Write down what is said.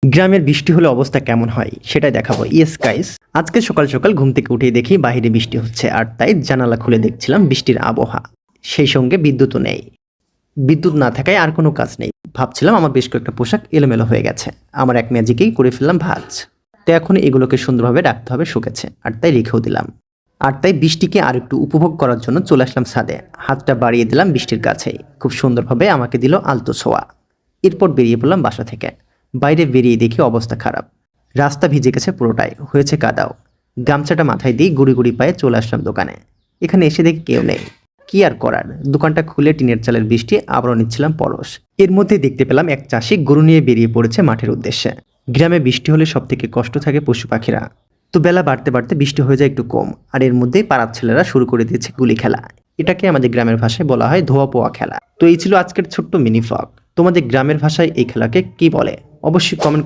গ্রামের বৃষ্টি হলে অবস্থা কেমন হয় সেটাই দেখাবো। ইয়েস গাইস, আজকে সকাল সকাল ঘুম থেকে উঠেই দেখি বাইরে বৃষ্টি হচ্ছে, আর তাই জানালা খুলে দেখছিলাম বৃষ্টির আবহাওয়া। সেই সঙ্গে বিদ্যুৎও নেই। বিদ্যুৎ না থাকায় আর কোনো কাজ নেই। ভাবছিলাম আমার বেশ কয়েকটা পোশাক এলোমেলো হয়ে গেছে, আমার এক ম্যাজিকেই করে ফেললাম ভাঁজ। তো এখন এগুলোকে সুন্দরভাবে রাখতে হবে শুকেছে, আর তাই রেখেও দিলাম। আর তাই বৃষ্টিকে আর একটু উপভোগ করার জন্য চলে আসলাম ছাদে। হাতটা বাড়িয়ে দিলাম বৃষ্টির কাছেই, খুব সুন্দরভাবে আমাকে দিল আলতো ছোঁয়া। এরপর বেরিয়ে পড়লাম বাসা থেকে। বাইরে বেরিয়ে দেখি অবস্থা খারাপ। রাস্তা ভিজে গেছে পুরোটাই, হয়েছে কাদাও। গামছাটা মাথায় দিয়ে গুড়ি গুড়ি পায়ে চলে আসলাম দোকানে। এখানে এসে দেখি কেউ নেই। কি আর করার, দোকানটা খুলে টিনের চালের বৃষ্টি আবারও নিচ্ছিলাম পরশ। এর মধ্যে দেখতে পেলাম এক চাষি গরু নিয়ে বেরিয়ে পড়েছে মাঠের উদ্দেশ্যে। গ্রামে বৃষ্টি হলে সব থেকে কষ্ট থাকে পশু পাখিরা। তো বেলা বাড়তে বাড়তে বৃষ্টি হয়ে যায় একটু কম, আর এর মধ্যেই পাড়ার ছেলেরা শুরু করে দিয়েছে গুলি খেলা। এটাকে আমাদের গ্রামের ভাষায় বলা হয় ধোয়া পোয়া খেলা। তো এই ছিল আজকের ছোট্ট মিনি ভ্লগ। তোমাদের গ্রামের ভাষায় এই খেলাকে কি বলে অবশ্যই কমেন্ট করে